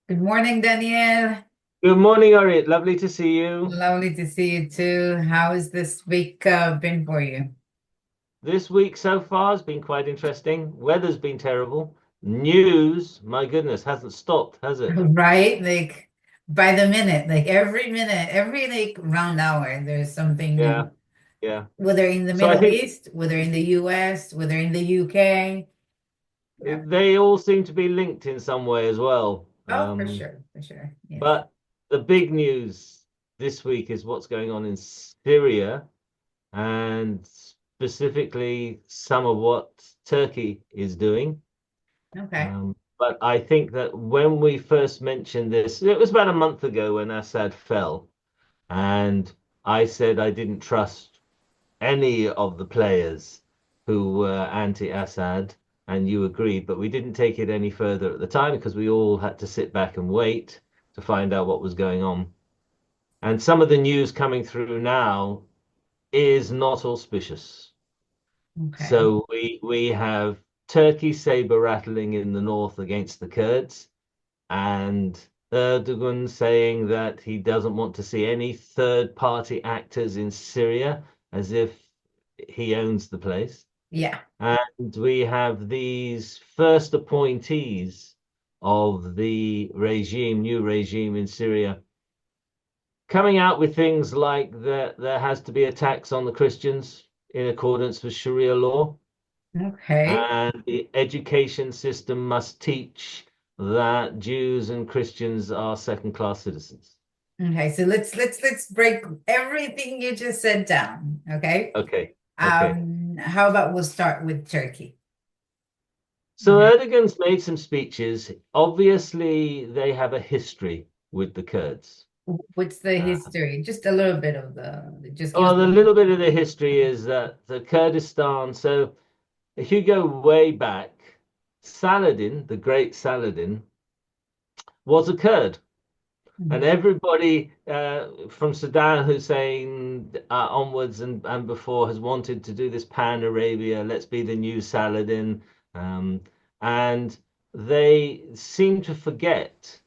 Good morning, Danielle. Good morning, Orit. Lovely to see you. Lovely to see you too. How has this week been for you? This week so far has been quite interesting. Weather's been terrible. News, my goodness, hasn't stopped, has it? Right? Like by the minute, every like round hour, there's something new. Yeah, yeah. Whether in the So I Middle think East, whether in the US, whether in the UK. Yeah. they all seem to be linked in some way as well. Oh, for sure, for sure. Yes. But the big news this week is what's going on in Syria and specifically some of what Turkey is doing. Okay. But I think that when we first mentioned this, it was about a month ago when Assad fell, and I said I didn't trust any of the players who were anti-Assad, and you agreed, but we didn't take it any further at the time because we all had to sit back and wait to find out what was going on. And some of the news coming through now is not auspicious. Okay. So we have Turkey saber rattling in the north against the Kurds, and Erdogan saying that he doesn't want to see any third party actors in Syria, as if he owns the place. Yeah. And we have these first appointees of the regime, new regime in Syria, coming out with things like that there has to be a tax on the Christians in accordance with Sharia law. Okay. And the education system must teach that Jews and Christians are second-class citizens. Okay. So let's break everything you just said down. Okay. Okay, okay. How about we'll start with Turkey? So Okay. Erdogan's made some speeches. Obviously, they have a history with the Kurds. What's the Uh, history? Just a little bit of just give us well, the the. little bit of the history is that the Kurdistan. So if you go way back, Saladin, the great Saladin, was a Kurd. And Mhm. everybody from Saddam Hussein onwards and before has wanted to do this pan-Arabia, let's be the new Saladin. Um, and they seem to forget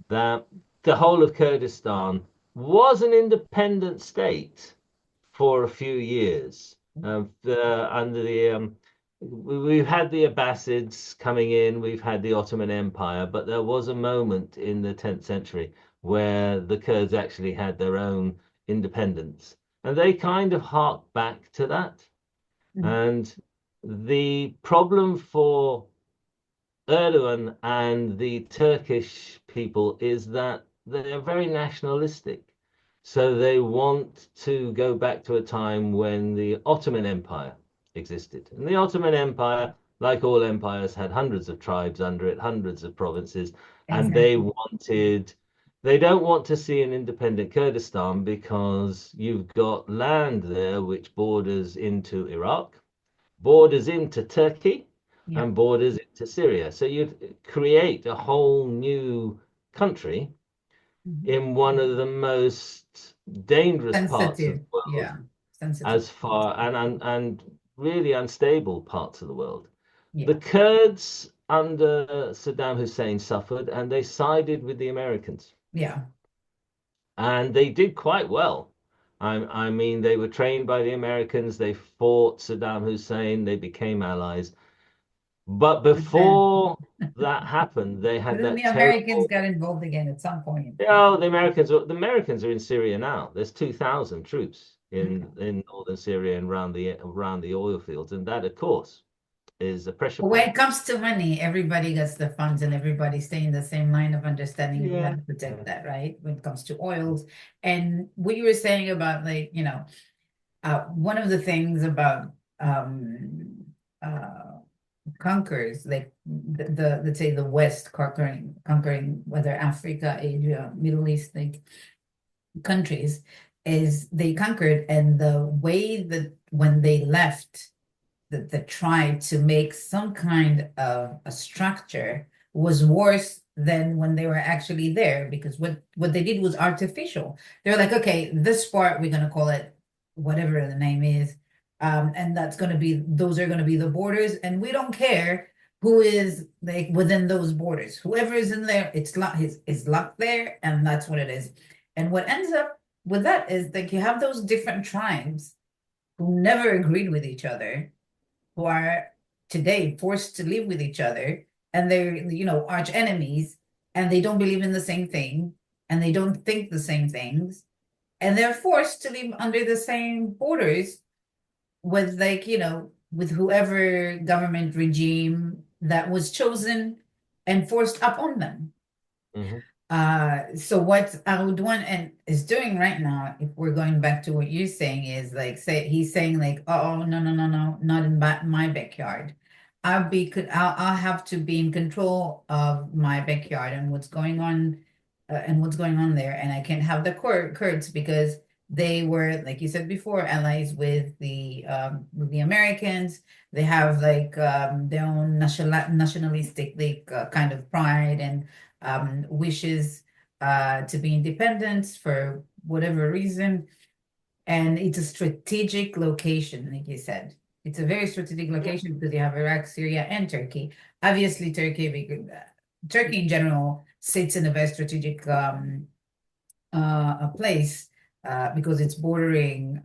that the whole of Kurdistan was an independent state for a few years. Under the we've had the Abbasids coming in, we've had the Ottoman Empire, but there was a moment in the 10th century where the Kurds actually had their own independence, and they kind of hark back to that. Mhm. And the problem for Erdogan and the Turkish people is that they're very nationalistic. So they want to go back to a time when the Ottoman Empire existed. And the Ottoman Empire, like all empires, had hundreds of tribes under it, hundreds of provinces, and Exactly. they don't want to see an independent Kurdistan because you've got land there which borders into Iraq, borders into Turkey, Yeah. and borders into Syria. So you'd create a whole new country Mhm. in one of the most dangerous parts of Sensitive. the world, Yeah. Sensitive. as far and really unstable parts of the world. The Yeah. Kurds under Saddam Hussein suffered, and they sided with the Americans, Yeah. and they did quite well. I mean, they were trained by the Americans. They fought Saddam Hussein. They became allies. But But then, before that happened, they but had then the that Americans terrible. got involved again at some point. Oh, the Americans are in Syria now. There's 2,000 troops Okay. in northern Syria and around the oil fields, and that, of course, is a pressure But when point. it comes to money, everybody gets the funds and everybody stay in the same line of understanding of how Yeah, to protect yeah. that, right? When it comes to oils. And what you were saying about one of the things about uh conquers like the let's say the West conquering whether Africa, Asia, Middle East, like countries, is they conquered, and the way that when they left the tribe to make some kind of a structure was worse than when they were actually there, because what they did was artificial. They're like, okay, this part we're going to call it whatever the name is, and that's going to be those are going to be the borders, and we don't care who is like within those borders. Whoever is in there, it's locked, is locked there, and that's what it is. And what ends up with that is like you have those different tribes who never agreed with each other, who are today forced to live with each other, and they're, arch enemies, and they don't believe in the same thing, and they don't think the same things, and they're forced to live under the same borders with, like, with whoever government regime that was chosen and forced upon them. Hmm. So what Arudwan and is doing right now, if we're going back to what you're saying, is like, he's saying like, oh, no, no, no, no, not in my backyard. I'll have to be in control of my backyard and what's going on there, and I can't have the Kurds because they were, like you said before, allies with the Americans. They have like their own nationalistic like kind of pride and wishes to be independent for whatever reason. And it's a strategic location, like you said. It's a very strategic Yeah. location because you have Iraq, Syria, and Turkey. Obviously, Turkey in general sits in a very strategic a place because it's bordering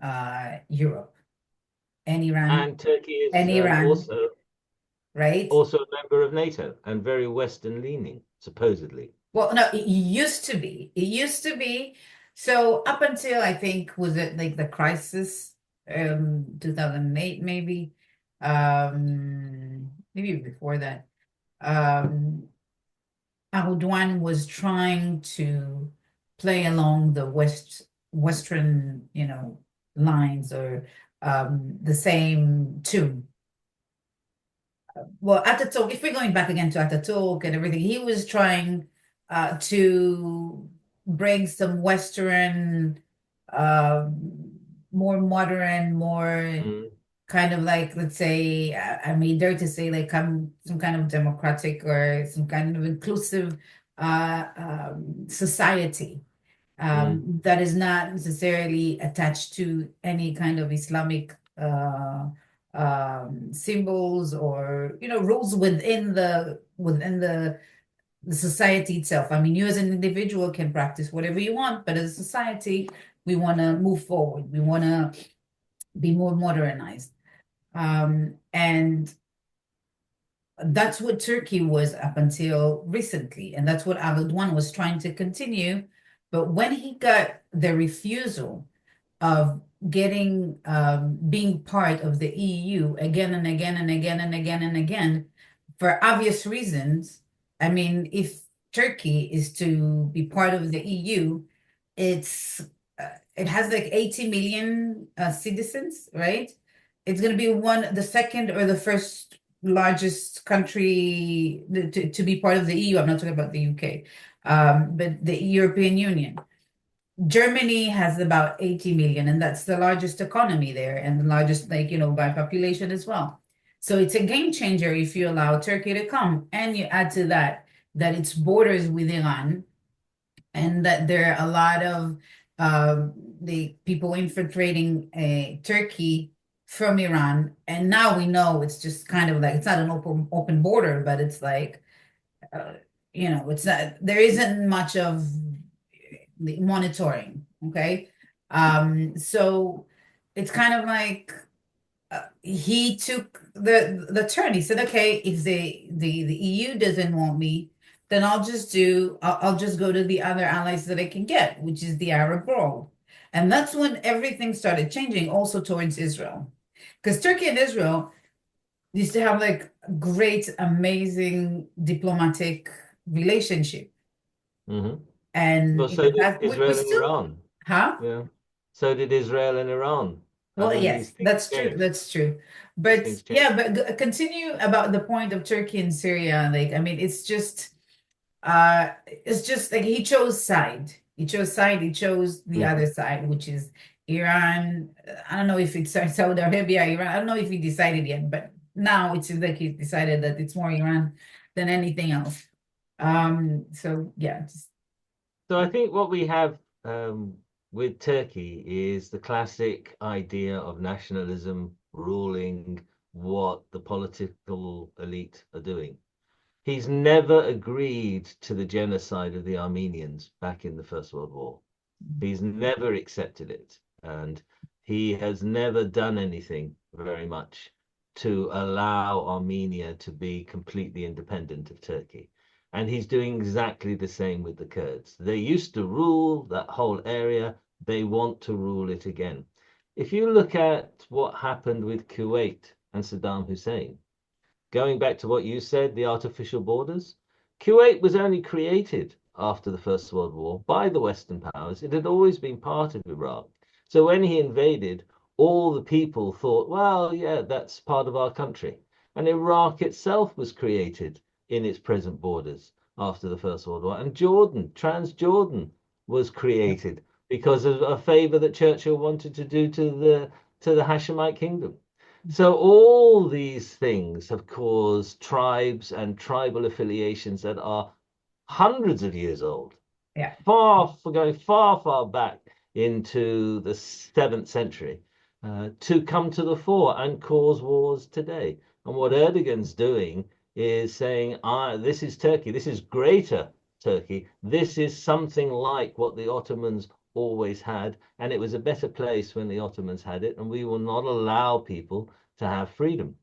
Europe and Iran, And Turkey is and Iran, right? also a member of NATO and very Western leaning, supposedly. Well, no, it used to be. It used to be. So up until I think was it like the crisis, 2008 maybe, maybe before that. Um, Erdogan was trying to play along the Western, lines or the same tune. Well, Ataturk, if we're going back again to Ataturk and everything, he was trying to bring some Western, more modern, more Mm, kind of like, let's say, I may dare to say, like some kind of democratic or some kind of inclusive society mm, that is not necessarily attached to any kind of Islamic symbols or rules within the society itself. I mean, you as an individual can practice whatever you want, but as a society, we want to move forward. We want to be more modernized, and that's what Turkey was up until recently, and that's what Erdogan was trying to continue. But when he got the refusal of getting being part of the EU again and again and again and again and again, for obvious reasons. I mean, if Turkey is to be part of the EU, it's it has like 80 million citizens, right? It's going to be the second or the first largest country to be part of the EU. I'm not talking about the UK, but the European Union. Germany has about 80 million, and that's the largest economy there and the largest, like, by population as well. So it's a game changer if you allow Turkey to come and you add to that its borders with Iran and that there are a lot of the people infiltrating Turkey from Iran. And now we know it's just kind of like it's not an open border, but it's like uh, it's not, there isn't much of the monitoring. Okay. So it's kind of like he took the turn. He said, okay, if the EU doesn't want me, then I'll just go to the other allies that I can get, which is the Arab world. And that's when everything started changing also towards Israel. Because Turkey and Israel used to have like great, amazing diplomatic relationship. hmm. And Well, in so the did past, we Israel and still, Iran. huh? Yeah. So did Israel and Iran. Well, And then these yes, things that's true. changed. That's true. These But things changed. yeah, but continue about the point of Turkey and Syria. Like, I mean, it's just like he chose side. He chose side. He chose the Hmm. other side, which is Iran. I don't know if it's Saudi Arabia, Iran. I don't know if he decided yet, but now it seems like he's decided that it's more Iran than anything else. So yeah, just So I think what we have with Turkey is the classic idea of nationalism ruling what the political elite are doing. He's never agreed to the genocide of the Armenians back in the First World War. He's never accepted it. And he has never done anything very much to allow Armenia to be completely independent of Turkey. And he's doing exactly the same with the Kurds. They used to rule that whole area. They want to rule it again. If you look at what happened with Kuwait and Saddam Hussein, going back to what you said, the artificial borders, Kuwait was only created after the First World War by the Western powers. It had always been part of Iraq. So when he invaded, all the people thought, well, yeah, that's part of our country. And Iraq itself was created in its present borders after the First World War. And Jordan, Transjordan, was created because of a favor that Churchill wanted to do to the Hashemite kingdom. So all these things have caused tribes and tribal affiliations that are hundreds of years old, Yeah. going far, far back into the 7th century, to come to the fore and cause wars today. And what Erdogan's doing is saying, this is Turkey, this is greater Turkey, this is something like what the Ottomans always had, and it was a better place when the Ottomans had it, and we will not allow people to have freedom.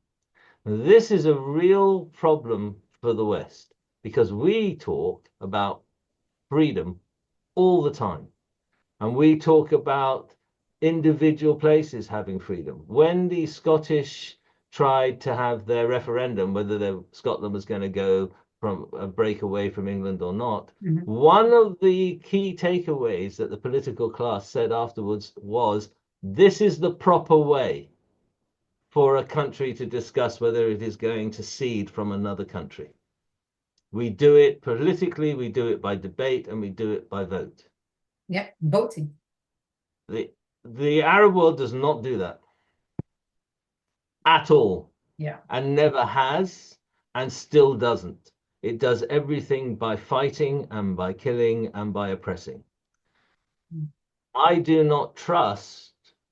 This is a real problem for the West because we talk about freedom all the time, and we talk about individual places having freedom. When the Scottish tried to have their referendum, whether Scotland was going to go from a break away from England or not, one of the key takeaways that the political class said afterwards was, this is the proper way for a country to discuss whether it is going to cede from another country. We do it politically, we do it by debate, and we do it by vote. Yeah, voting. The Arab world does not do that at all. Yeah. And never has, and still doesn't. It does everything by fighting and by killing and by oppressing. I do not trust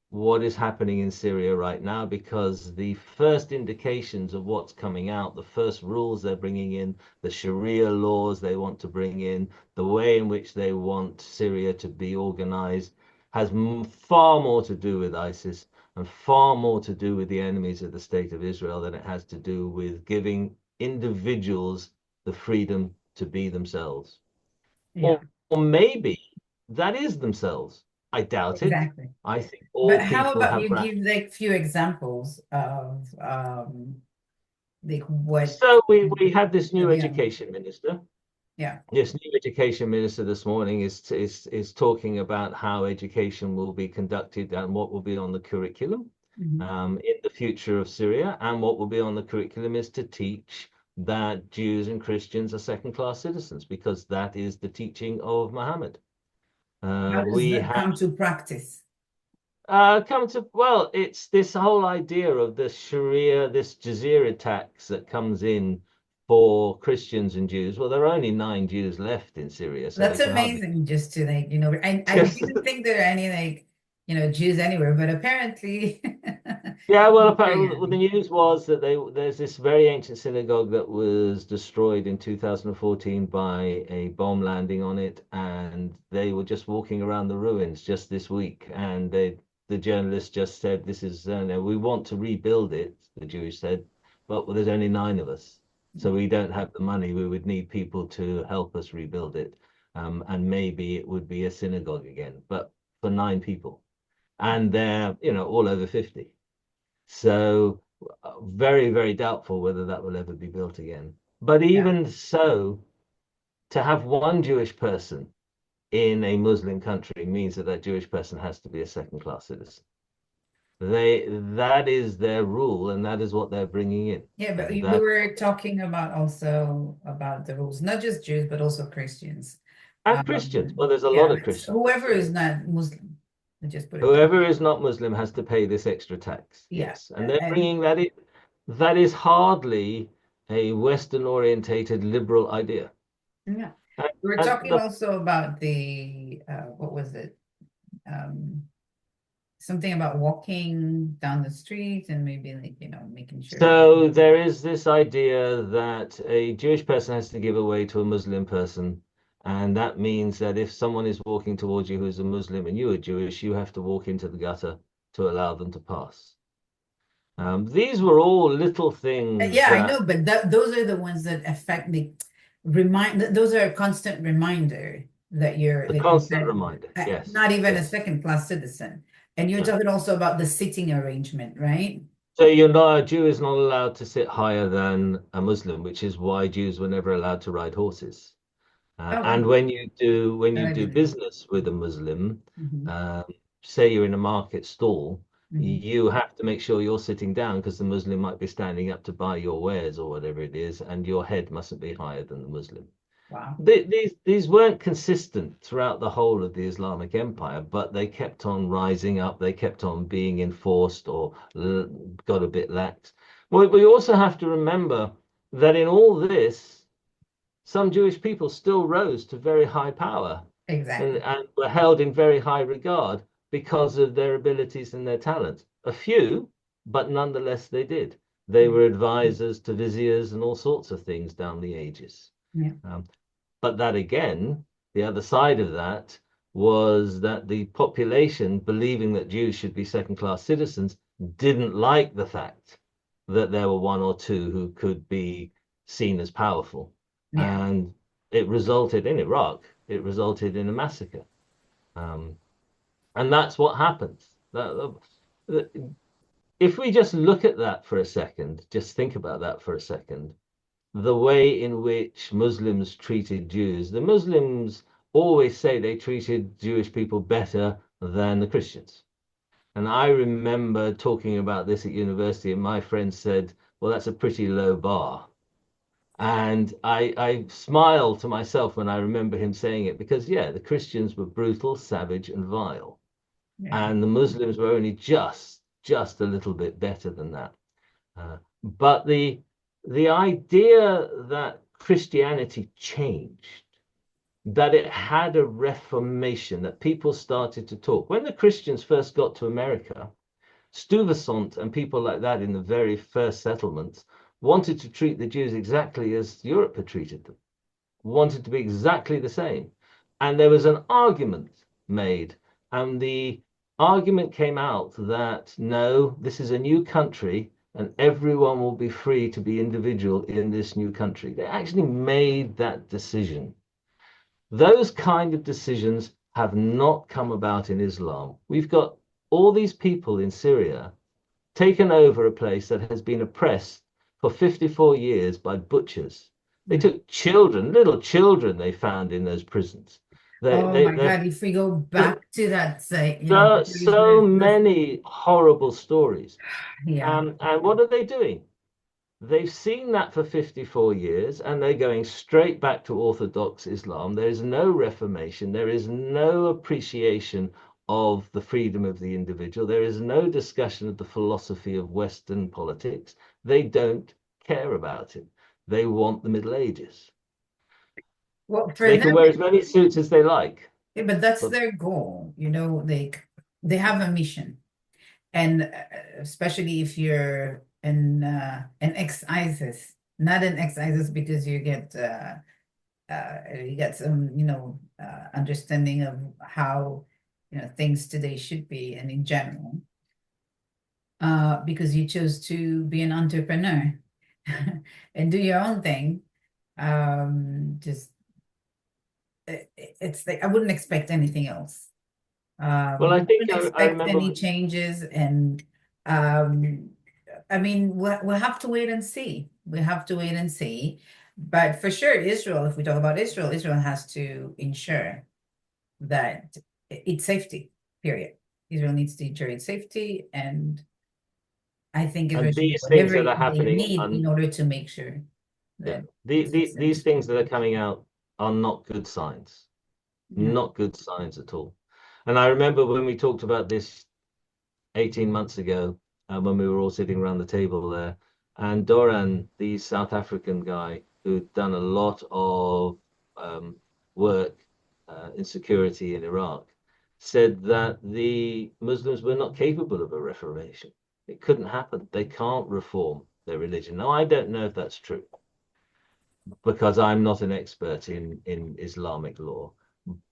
what is happening in Syria right now because the first indications of what's coming out, the first rules they're bringing in, the Sharia laws they want to bring in, the way in which they want Syria to be organized has far more to do with ISIS and far more to do with the enemies of the state of Israel than it has to do with giving individuals the freedom to be themselves. Yeah. Or maybe that is themselves. I doubt Exactly. it. I think all But how people about have you give like few examples of like what So we have this new education minister. Yeah. This new education minister this morning is talking about how education will be conducted and what will be on the curriculum in the future of Syria. And what will be on the curriculum is to teach that Jews and Christians are second-class citizens because that is the teaching of Muhammad. How does We that have come to practice? well, it's this whole idea of the Sharia, this Jazeera tax that comes in for Christians and Jews. Well, there are only 9 Jews left in Syria, so That's they can hardly amazing. Just to like, I just didn't think there are any like, Jews anywhere, but apparently yeah, well, very the news was that there's this very ancient synagogue that was destroyed in 2014 by a bomb landing on it, and they were just walking around the ruins just this week, and the journalist just said, "This is we want to rebuild it," the Jews said, "but there's only 9 of us, so we don't have the money. We would need people to help us rebuild it, and maybe it would be a synagogue again, but for 9 people, and they're all over 50." So very, very doubtful whether that will ever be built again. But even so, to have one Jewish person in a Muslim country means that that Jewish person has to be a second-class citizen. That is their rule, and that is what they're bringing in. Yeah, but we were talking about also about the rules, not just Jews, but also Christians. And Christians. Well, there's a lot of Christians. Whoever is not Muslim, just put it whoever is not Muslim has to pay this extra tax. Yes. And they're bringing that in. That is hardly a Western orientated liberal idea. Yeah. We're talking also about the what was it? something about walking down the street and maybe like, making sure. So there is this idea that a Jewish person has to give away to a Muslim person. And that means that if someone is walking towards you who's a Muslim and you are Jewish, you have to walk into the gutter to allow them to pass. These were all little things Yeah, I know, that but those are the ones that affect me. Those are a constant reminder that you're, a like you constant said, reminder. Yes, not even a yes. second-class citizen. And you're No. talking also about the sitting arrangement, right? So you're not, a Jew is not allowed to sit higher than a Muslim, which is why Jews were never allowed to ride horses. Oh, And wow. when That you I do didn't business with a Muslim, know. um, say you're in a market stall, Hmm. you have to make sure you're sitting down because the Muslim might be standing up to buy your wares or whatever it is, and your head mustn't be higher than the Muslim. Wow. These weren't consistent throughout the whole of the Islamic Empire, but they kept on rising up. They kept on being enforced or got a bit lax. Well, we also have to remember that in all this, some Jewish people still rose to very high power Exactly. and were held in very high regard because of their abilities and their talents. A few, but nonetheless they did. They Yeah. were advisors to viziers and all sorts of things down the ages. Yeah. Um, but that again, the other side of that was that the population, believing that Jews should be second-class citizens, didn't like the fact that there were one or two who could be seen as powerful. Yeah. And it resulted in Iraq, it resulted in a massacre. Um, and that's what happens. If we just look at that for a second, just think about that for a second, the way in which Muslims treated Jews. The Muslims always say they treated Jewish people better than the Christians. And I remember talking about this at university, and my friend said, well, that's a pretty low bar. And I smile to myself when I remember him saying it because, yeah, the Christians were brutal, savage, and vile. Yeah. And the Muslims were only just a little bit better than that. But the idea that Christianity changed, that it had a reformation, that people started to talk. When the Christians first got to America, Stuyvesant and people like that in the very first settlements wanted to treat the Jews exactly as Europe had treated them, wanted to be exactly the same. And there was an argument made, and the argument came out that no, this is a new country and everyone will be free to be individual in this new country. They actually made that decision. Those kind of decisions have not come about in Islam. We've got all these people in Syria taken over a place that has been oppressed for 54 years by butchers. They Mm. took children, little children they found in those prisons. Oh my They're God, if we go back to that site, so many horrible stories. yeah. And what are they doing? They've seen that for 54 years and they're going straight back to Orthodox Islam. There is no reformation. There is no appreciation of the freedom of the individual. There is no discussion of the philosophy of Western politics. They don't care about it. They want the Middle Ages. Well, for They can them, wear as many suits as they like. yeah, but that's But their goal, they have a mission. And especially if you're an ex-ISIS, not an ex-ISIS because you get some, understanding of how, things today should be and in general, because you chose to be an entrepreneur and do your own thing. Just it's like I wouldn't expect anything else. well, I think Wouldn't I expect remember. any changes, and um, I mean, we'll have to wait and see. We have to wait and see. But for sure, Israel, if we talk about Israel, Israel has to ensure that its safety, period. Israel needs to ensure its safety, and I think Israel And should do these things whatever that are they happening need in order to make sure yeah, that its these citizens. things that are coming out are not good signs. Yeah. Not good signs at all. And I remember when we talked about this 18 months ago, when we were all sitting around the table there, and Doran, the South African guy who'd done a lot of um, work in security in Iraq, said that the Muslims were not capable of a reformation. It couldn't happen. They can't reform their religion. Now, I don't know if that's true because I'm not an expert in Islamic law,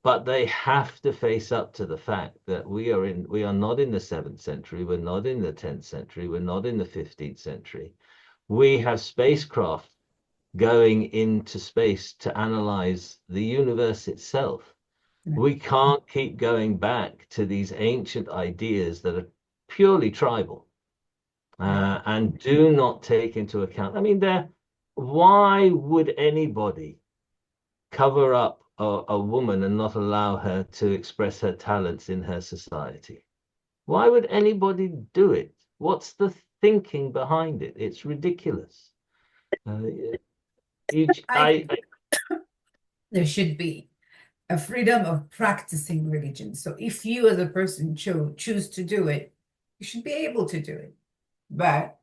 but they have to face up to the fact that we are not in the 7th century, we're not in the 10th century, we're not in the 15th century. We have spacecraft going into space to analyze the universe itself. We can't keep going back to these ancient ideas that are purely tribal and do not take into account. I mean, why would anybody cover up a woman and not allow her to express her talents in her society? Why would anybody do it? What's the thinking behind it? It's ridiculous. I think there should be a freedom of practicing religion. So if you as a person choose to do it, you should be able to do it. But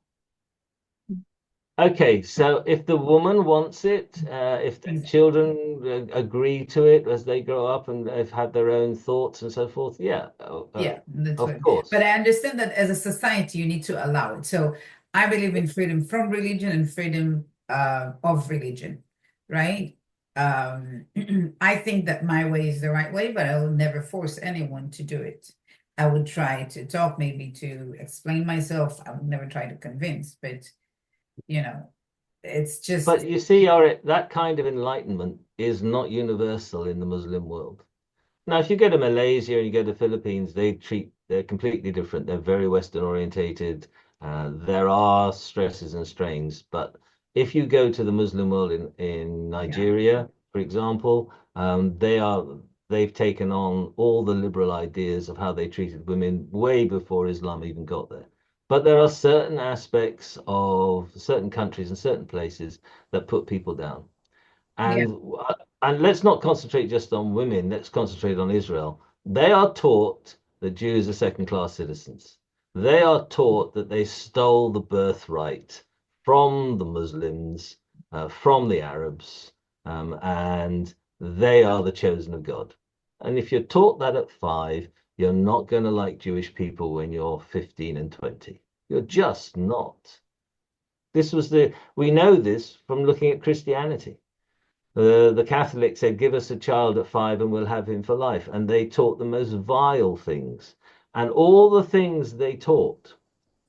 okay, so if the woman wants it, if the children agree to it as they grow up and have had their own thoughts and so forth, yeah, that's of right. course. But I understand that as a society, you need to allow it. So I believe in freedom from religion and freedom of religion, right? I think that my way is the right way, but I will never force anyone to do it. I would try to talk, maybe to explain myself. I would never try to convince, but it's just, But you see, that kind of enlightenment is not universal in the Muslim world. Now, if you go to Malaysia and you go to the Philippines, they're completely different. They're very Western orientated. There are stresses and strains. But if you go to the Muslim world in Nigeria, for example, they've taken on all the liberal ideas of how they treated women way before Islam even got there. But there are certain aspects of certain countries and certain places that put people down. And and let's not concentrate just on women, let's concentrate on Israel. They are taught that Jews are second-class citizens. They are taught that they stole the birthright from the Muslims, from the Arabs, and they are the chosen of God. And if you're taught that at 5, you're not going to like Jewish people when you're 15 and 20. You're just not. We know this from looking at Christianity. The Catholics said, give us a child at 5 and we'll have him for life. And they taught the most vile things. And all the things they taught,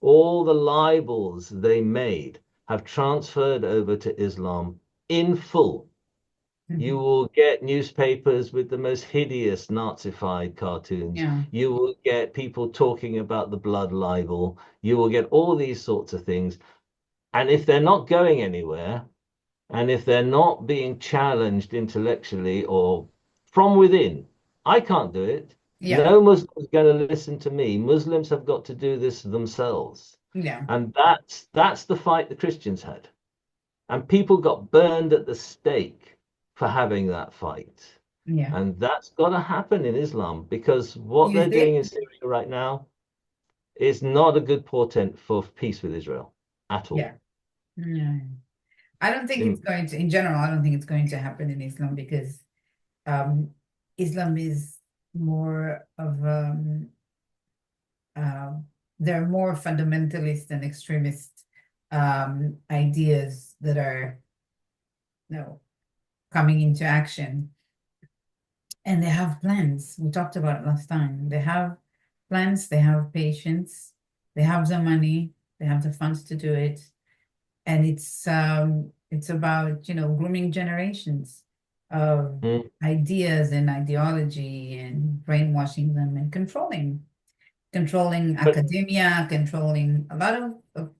all the libels they made, have transferred over to Islam in full. You will get newspapers with the most hideous Nazified cartoons. You will get people talking about the blood libel. You will get all these sorts of things. And if they're not going anywhere, and if they're not being challenged intellectually or from within, I can't do it. No Muslim is going to listen to me. Muslims have got to do this themselves. And that's the fight the Christians had. And people got burned at the stake for having that fight. And that's got to happen in Islam, because what they're doing in Syria right now is not a good portent for peace with Israel at all. I don't think it's going to, in general, I don't think it's going to happen in Islam, because Islam is more of, there are more fundamentalist and extremist ideas that are coming into action. And they have plans. We talked about it last time. They have plans, they have patience, they have the money, they have the funds to do it. And it's about, grooming generations of ideas and ideology and brainwashing them and controlling academia, controlling a lot of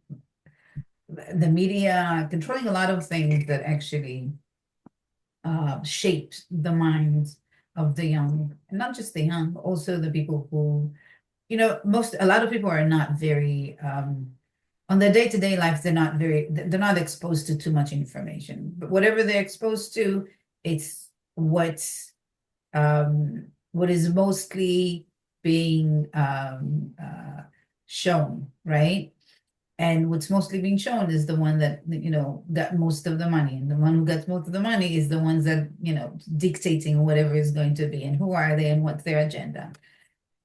the media, controlling a lot of things that actually shaped the minds of the young, and not just the young, but also the people who, a lot of people are not very on their day-to-day life, they're not exposed to too much information. But whatever they're exposed to, it's what is mostly being shown, right? And what's mostly being shown is the one that, got most of the money. And the one who gets most of the money is the ones that, dictating whatever is going to be and who are they and what's their agenda.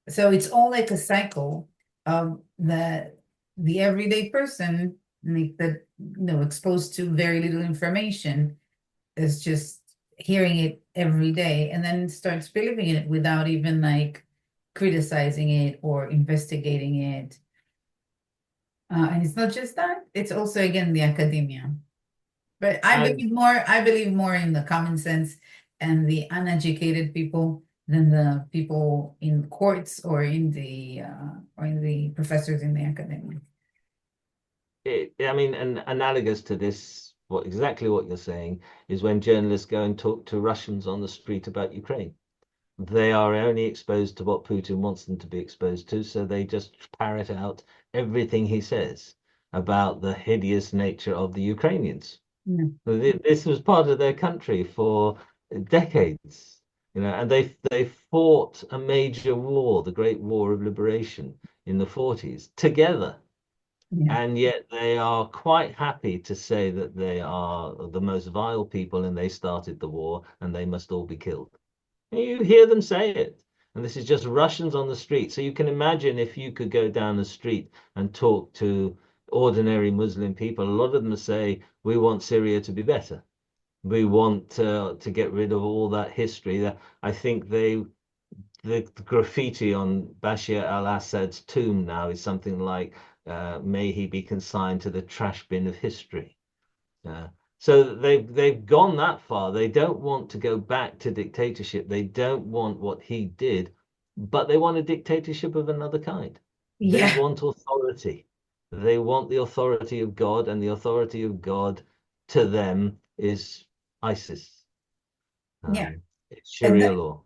So it's all like a cycle of the everyday person, like that, exposed to very little information, is just hearing it every day and then starts believing in it without even like criticizing it or investigating it. And it's not just that, it's also again the academia. But And I believe more in the common sense and the uneducated people than the people in courts or in the professors in the academia. I mean, and analogous to this, exactly what you're saying is when journalists go and talk to Russians on the street about Ukraine. They are only exposed to what Putin wants them to be exposed to, so they just parrot out everything he says about the hideous nature of the Ukrainians. Yeah. This was part of their country for decades, and they fought a major war, the Great War of Liberation in the 40s, together. Yeah. And yet they are quite happy to say that they are the most vile people and they started the war and they must all be killed. You hear them say it. And this is just Russians on the street. So you can imagine if you could go down the street and talk to ordinary Muslim people, a lot of them say, we want Syria to be better. We want to get rid of all that history. That I think the graffiti on Bashar al-Assad's tomb now is something like, may he be consigned to the trash bin of history. Uh, so they've gone that far. They don't want to go back to dictatorship. They don't want what he did, but they want a dictatorship of another kind. They Yeah. want authority. They want the authority of God, and the authority of God to them is ISIS. Yeah. It's And Sharia law.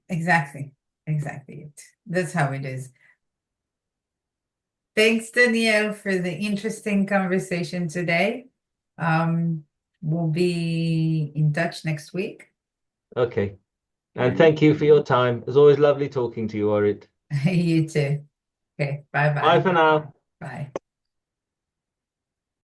exactly. Exactly it. That's how it is. Thanks, Danielle, for the interesting conversation today. Um, we'll be in touch next week. Okay. All And right. thank you for your time. It's always lovely talking to you, Orit. You too. Okay. Bye Bye-bye. for now. Bye.